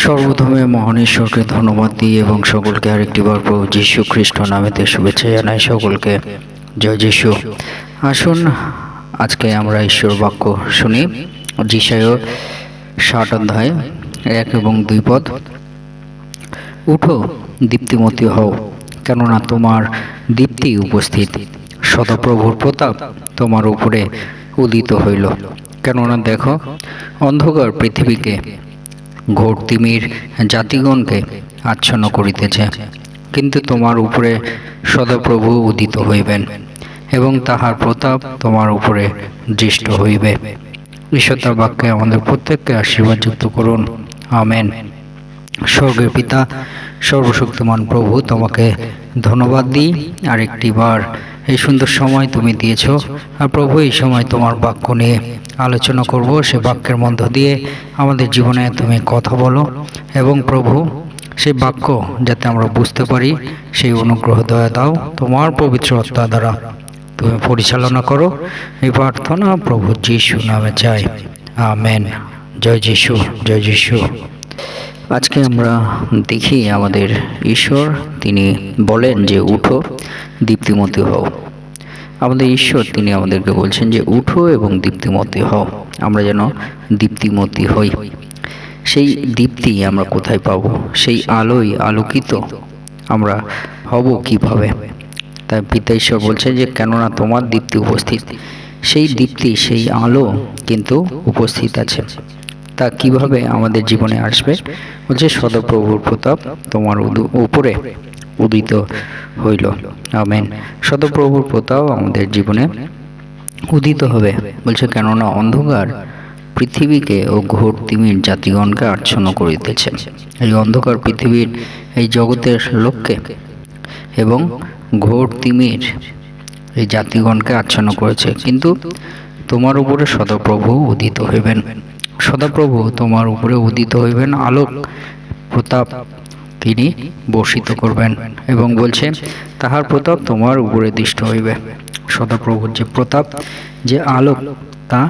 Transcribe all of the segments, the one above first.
সর্বপ্রথমে মহান ঈশ্বরকে ধন্যবাদ দিই এবং সকলকে আরেকটিবার প্রভু যীশু খ্রিস্ট নামেতে শুভেচ্ছা জানাই সকলকে। জয় যীশু। আসুন আজকে আমরা ঈশ্বর বাক্য শুনি। যিশায়া 60 অধ্যায় 1 এবং 2 পদ। উঠো, দীপ্তিমতী হও, কেননা তোমার দীপ্তি উপস্থিত, সদাপ্রভুর প্রতাপ তোমার উপরে উদিত হইল। কেননা দেখো, অন্ধকার পৃথিবীকে, ঘোর তিমির জাতিগণকে আচ্ছন্ন করিতেছে, কিন্তু তোমার উপরে সদাপ্রভু উদিত হইবেন এবং তাহার প্রতাপ তোমার উপরে দৃষ্ট হইবে। ঈশ্বর তার বাক্যে আমাদের প্রত্যেককে আশীর্বাদযুক্ত করুন। আমেন। স্বর্গের পিতা, সর্বশক্তিমান প্রভু, তোমাকে ধন্যবাদ দিই আরেকটি বার এই সুন্দর সময় তুমি দিয়েছ। আর প্রভু, এই সময় তোমার বাক্য নিয়ে আলোচনা করব। সে বাক্যের মধ্য দিয়ে আমাদের জীবনে তুমি কথা বলো এবং প্রভু, সেই বাক্য যাতে আমরা বুঝতে পারি সেই অনুগ্রহ দয়া দাও। তোমার পবিত্র আত্মা দ্বারা তুমি পরিচালনা করো। এই প্রার্থনা প্রভু যীশু নামে চাই। আমেন। জয় যীশু, জয় যীশু। আজকে আমরা দেখি আমাদের ঈশ্বর তিনি বলেন যে উঠো, দীপ্তিমতী হও। আমাদের ঈশ্বর তিনি আমাদেরকে বলছেন যে উঠো এবং দীপ্তিমতী হও। আমরা যেন দীপ্তিমতী হই। সেই দীপ্তি আমরা কোথায় পাব? সেই আলোয় আলোকিত আমরা হব কিভাবে? তাই পিতা ঈশ্বর বলছে যে কেননা তোমার দীপ্তি উপস্থিত। সেই দীপ্তি, সেই আলো কিন্তু উপস্থিত আছে। তা কিভাবে আমাদের জীবনে আসবে? বলছে সদাপ্রভুর প্রতাপ তোমার উপরে উদিত হইল। আমেন। সদাপ্রভুর প্রতাপ আমাদের জীবনে উদিত হবে। বলছে কেননা অন্ধকার পৃথিবীকে ও ঘোর তিমির জাতিগণকে আচ্ছন্ন করিতেছে। এই অন্ধকার পৃথিবীর, এই জগতের লোককে এবং ঘোর তিমির এই জাতিগণকে আচ্ছন্ন করেছে, কিন্তু তোমার উপরে সদাপ্রভু উদিত হইবেন। সদাপ্রভু তোমার উপরে উদিত হইবেন, আলোক প্রতাপ তিনি বর্ষিত করবেন এবং বলছে তাহার প্রতাপ তোমার উপরে দৃষ্ট হইবে। সদাপ্রভুর যে প্রতাপ, যে আলোক, তা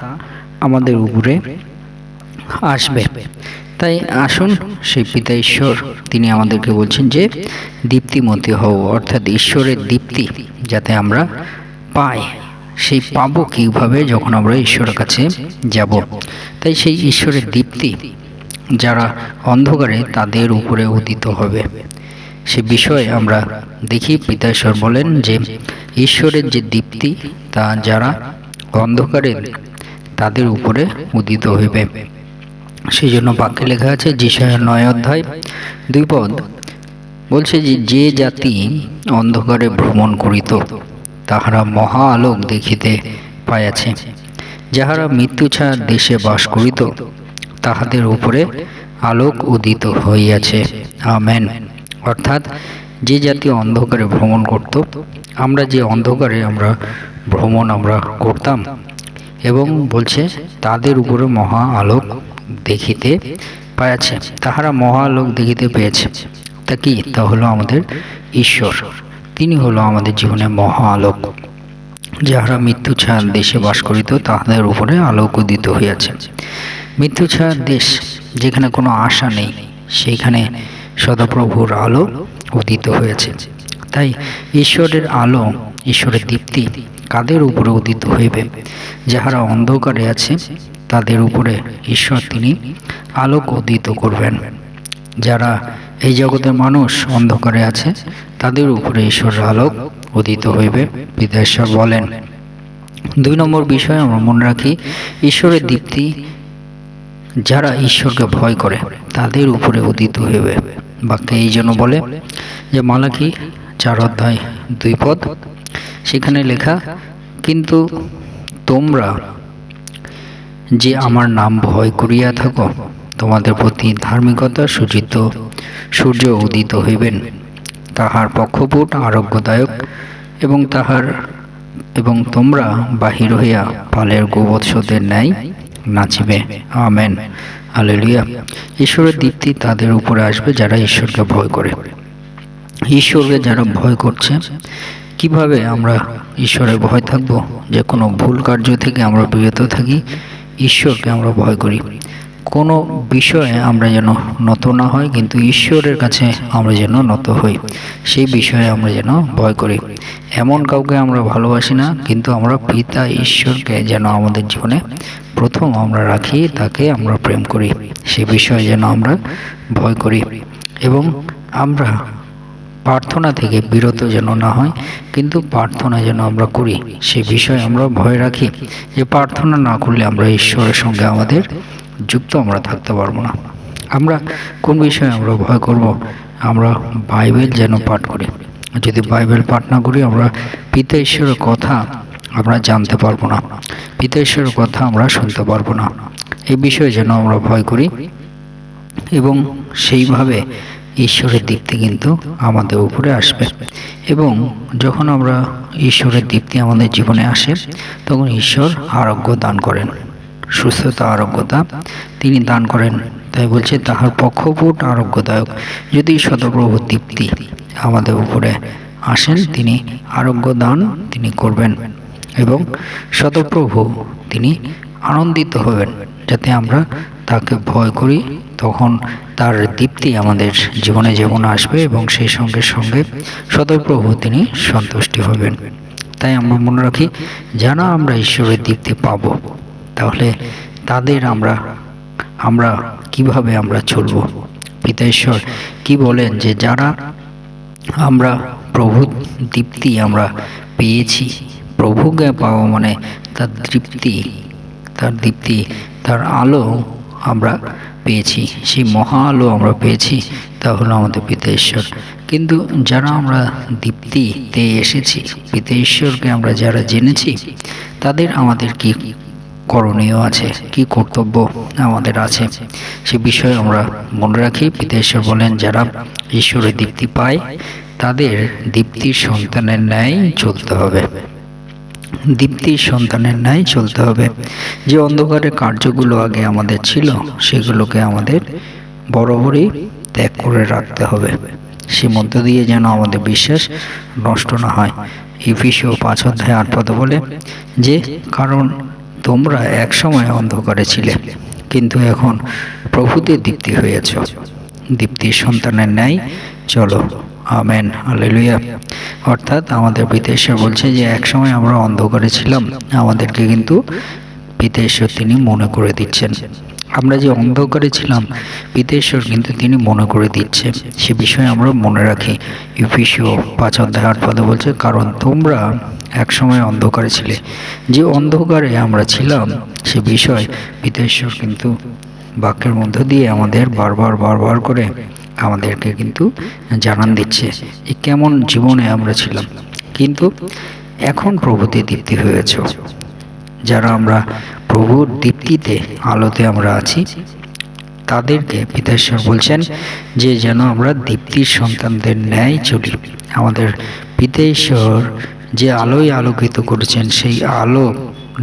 আমাদের উপরে আসবে। তাই আসুন, সেই পিতা ঈশ্বর তিনি আমাদেরকে বলছেন যে দীপ্তিমতী হও, অর্থাৎ ঈশ্বরের দীপ্তি যাতে আমরা পাই। সেই পাবো কীভাবে? যখন আমরা ঈশ্বরের কাছে যাব। তাই সেই ঈশ্বরের দীপ্তি যারা অন্ধকারে তাদের উপরে উদিত হবে। সে বিষয়ে আমরা দেখি পিতা ঈশ্বর বলেন যে ঈশ্বরের যে দীপ্তি তা যারা অন্ধকারে তাদের উপরে উদিত হইবে। সেই জন্য বাক্যে লেখা আছে যিশায়া 9 অধ্যায় 2 পদ। বলছে যে যে জাতি অন্ধকারে ভ্রমণ করিত তাহারা মহা আলোক দেখিতে পাইয়াছে, যাহারা মৃত্যু ছায়া দেশে বাস করিত তাহাদের উপরে আলোক উদিত হইয়াছে। আমেন। অর্থাৎ যে জাতি অন্ধকারে ভ্রমণ করত, আমরা যে অন্ধকারে আমরা ভ্রমণ করতাম, এবং বলছে তাদের উপরে মহা আলোক দেখিতে পাইয়াছে, তাহারা মহা আলোক দেখিতে পেয়েছে। তা কি? তা হলো আমাদের ঈশ্বর। তিনি হলো আমাদের জীবনে মহা আলোক। যাহারা মৃত্যু ছায়ার দেশে বাস করিত তাহাদের উপরে আলোক উদিত হইয়াছে। মৃত্যু ছায়ার দেশ, যেখানে কোনো আশা নেই, সেইখানে সদাপ্রভুর আলো উদিত হয়েছে। তাই ঈশ্বরের আলো, ঈশ্বরের দীপ্তি কাদের উপরে উদিত হইবে? যাহারা অন্ধকারে আছে তাদের উপরে ঈশ্বর তিনি আলোক উদিত করবেন। যারা এই জগতের মানুষ অন্ধকারে আছে তাদের উপরে ঈশ্বরের আলোক উদিত হইবে, পিতা ঈশ্বর বলেন। 2 নম্বর বিষয় আমরা মনে রাখি, ঈশ্বরের দীপ্তি যারা ঈশ্বরকে ভয় করে তাদের উপরে উদিত হইবে। বাক্যে এই জন্য বলে যে মালাকি 4 অধ্যায় 2 পদ, সেখানে লেখা কিন্তু তোমরা যে আমার নাম ভয় করিয়া থাকো তোমাদের প্রতি ধার্মিকতা সূচিত সূর্য উদিত হইবেন, তাহার পক্ষপুট আরোগ্যদায়ক এবং তোমরা বাহির হইয়া পালের গোবৎসদের ন্যায় নাচিবে। আমেন। হালেলুয়া। ঈশ্বরের দীপ্তি তাদের উপরে আসবে যারা ঈশ্বরকে ভয় করে। ঈশ্বরকে যারা ভয় করছে, কিভাবে আমরা ঈশ্বরের ভয় থাকবো? যে কোনো ভুল কার্য থেকে আমরা বিরত থাকি, ঈশ্বরকে আমরা ভয় করি। কোনো বিষয়ে আমরা যেন নত না হই, কিন্তু ঈশ্বরের কাছে আমরা যেন নত হই, সেই বিষয়ে আমরা যেন ভয় করি। এমন কাউকে আমরা ভালোবাসি না, কিন্তু আমরা পিতা ঈশ্বরকে যেন আমাদের জীবনে প্রথম আমরা রাখি, তাকে আমরা প্রেম করি, সে বিষয়ে যেন আমরা ভয় করি। এবং আমরা প্রার্থনা থেকে বিরত যেন না হয়, কিন্তু প্রার্থনা যেন আমরা করি, সে বিষয়ে আমরা ভয় রাখি, যে প্রার্থনা না করলে আমরা ঈশ্বরের সঙ্গে আমাদের যুক্ত আমরা থাকতে পারবো না। আমরা কোন বিষয়ে আমরা ভয় করব? আমরা বাইবেল যেন পাঠ করি। যদি বাইবেল পাঠ না করি, আমরা পিতা ঈশ্বরের কথা আমরা জানতে পারবো না, পিতা ঈশ্বরের কথা আমরা শুনতে পারবো না। এই বিষয়ে যেন আমরা ভয় করি, এবং সেইভাবে ঈশ্বরের দীপ্তি কিন্তু আমাদের উপরে আসবে। এবং যখন আমরা ঈশ্বরের দীপ্তি আমাদের জীবনে আসে, তখন ঈশ্বর আরোগ্য দান করেন, সুস্থতা, আরোগ্যতা তিনি দান করেন। তাই বলছে তাহার পক্ষভূত আরোগ্যদায়ক। যদি সদাপ্রভুর দীপ্তি আমাদের উপরে আসেন, তিনি আরোগ্য দান তিনি করবেন, এবং সদাপ্রভু তিনি আনন্দিত হবেন, যাতে আমরা তাকে ভয় করি। তখন তার দীপ্তি আমাদের জীবনে যেমন আসবে, এবং সেই সঙ্গে সঙ্গে সদাপ্রভু তিনি সন্তুষ্টি হবেন। তাই আমরা মনে রাখি, যারা আমরা ঈশ্বরের দীপ্তি পাব, তাহলে তাদের আমরা কিভাবে আমরা চলব? পিতা ঈশ্বর কি বলেন, যে যারা আমরা প্রভুর দীপ্তি আমরা পেয়েছি, প্রভুকে পাওয়া মানে তার দীপ্তি, তার আলো আমরা পেয়েছি, সেই মহা আলো আমরা পেয়েছি, তা হলো আমাদের পিতা ঈশ্বর। কিন্তু যারা আমরা দীপ্তিতে এসেছি, পিতা ঈশ্বরকে আমরা যারা জেনেছি, তাদের আমাদের কি করণীয় আছে, কি কর্তব্য আমাদের আছে, সে বিষয়ে আমরা মনে রাখি। পিতা ঈশ্বর বলেন, যারা ঈশ্বরের দীপ্তি পায়, তাদের দীপ্তির সন্তানের ন্যায় চলতে হবে, দীপ্তির সন্তানের ন্যায় চলতে হবে। যে অন্ধকারের কার্যগুলো আগে আমাদের ছিল, সেগুলোকে আমাদের বরাবরই ত্যাগ করে রাখতে হবে, সে মধ্য দিয়ে যেন আমাদের বিশ্বাস নষ্ট না হয়। এফেসীয় 5:8 বলে যে, কারণ তোমরা এক সময় অন্ধকারে ছিলে, কিন্তু এখন প্রভুতে দীপ্তি হয়েছ, দীপ্তির সন্তানের ন্যায় চলো। Amen, hallelujah. অর্থাৎ আমাদের পিতা ঈশ্বর বলছে যে একসময় আমরা অন্ধকারে ছিলাম, আমাদেরকে কিন্তু পিতা ঈশ্বর তিনি মনে করে দিচ্ছেন। আমরা যে অন্ধকারে ছিলাম, পিতা ঈশ্বর কিন্তু তিনি মনে করে দিচ্ছে, সে বিষয়ে আমরা মনে রাখি। এফেসীয় 5:8 বলছে, কারণ তোমরা এক সময় অন্ধকারে ছিলে। যে অন্ধকারে আমরা ছিলাম, সে বিষয় পিতা ঈশ্বর কিন্তু বাক্যের মধ্য দিয়ে আমাদের বারবার করে আমাদেরকে কিন্তু জানান দিচ্ছে যে কেমন জীবনে আমরা ছিলাম, কিন্তু এখন প্রভুতে দীপ্তি হয়েছ। যারা আমরা প্রভুর দীপ্তিতে আলোতে আমরা আছি, তাদেরকে পিতা ঈশ্বর বলছেন যে যেন আমরা দীপ্তির সন্তানদের ন্যায় চলি। আমাদের পিতা ঈশ্বর যে আলোয় আলোকিত করেছেন, সেই আলো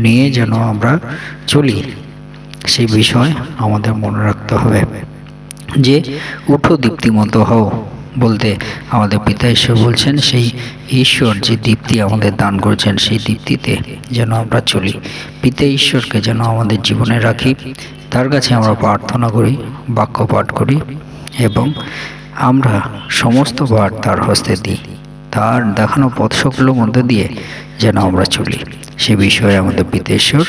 নিয়ে যেন আমরা চলি, সেই বিষয় আমাদের মনে রাখতে হবে। যে উঠো দীপ্তিমন্ত হও বলতে আমাদের পিতা ঈশ্বর বলছেন, সেই ঈশ্বর যে দীপ্তি আমাদের দান করেছেন, সেই দীপ্তিতে যেন আমরা চলি, পিতা ঈশ্বরকে যেন আমাদের জীবনে রাখি, তার কাছে আমরা প্রার্থনা করি, বাক্য পাঠ করি, এবং আমরা সমস্ত ভার তার হস্তে দিই। তার দেখানো পথ সকলের মধ্যে দিয়ে যেন আমরা চলি, সে বিষয়ে আমাদের পিতা ঈশ্বর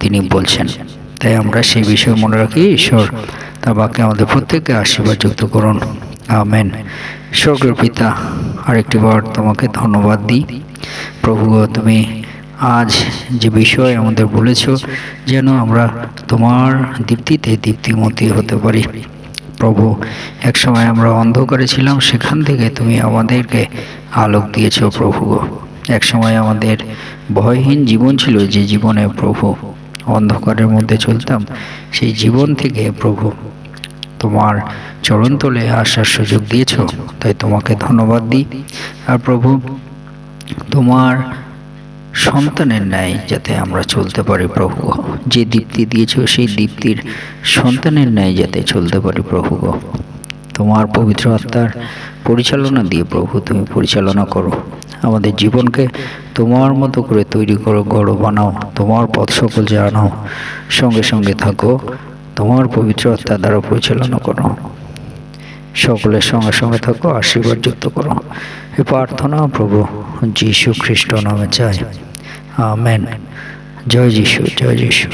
তিনি বলছেন। তাই আমরা সেই বিষয়ে মনে রাখি। ঈশ্বর তার বাক্যে আমাদের প্রত্যেককে আশীর্বাদ যুক্ত করুন। আমেন। স্বর্গের পিতা, আরেকটি বার তোমাকে ধন্যবাদ দিই। প্রভু, তুমি আজ যে বিষয় আমাদের বলেছ, যেন আমরা তোমার দীপ্তিতে দীপ্তিমতী হতে পারি। প্রভু, এক সময় আমরা অন্ধকারে ছিলাম, সেখান থেকে তুমি আমাদেরকে আলোক দিয়েছ। প্রভু, এক সময় আমাদের ভয়হীন জীবন ছিল, যে জীবনে প্রভু অন্ধকারের মধ্যে চলতাম, সেই জীবন থেকে প্রভু তোমার চরণতলে আসার সুযোগ দিয়েছ, তাই তোমাকে ধন্যবাদ দিই। আর প্রভু, তোমার সন্তানের ন্যায় যাতে আমরা চলতে পারি প্রভু, যে দীপ্তি দিয়েছ সেই দীপ্তির সন্তানের ন্যায় যাতে চলতে পারি প্রভু। তোমার পবিত্র আত্মার পরিচালনা দিয়ে প্রভু তুমি পরিচালনা করো, আমাদের জীবনকে তোমার মতো করে তৈরি করো, গড়ো বানাও, তোমার পথ সকল জানাও, সঙ্গে সঙ্গে থাকো, তোমার পবিত্র আত্মা দ্বারা পরিচালনা করো। সকলের সঙ্গে সঙ্গে থাকো, আশীর্বাদ যুক্ত করো। এই প্রার্থনা প্রভু যীশু খ্রিস্ট নামে চাই, আমেন। জয় যীশু, জয় যীশু।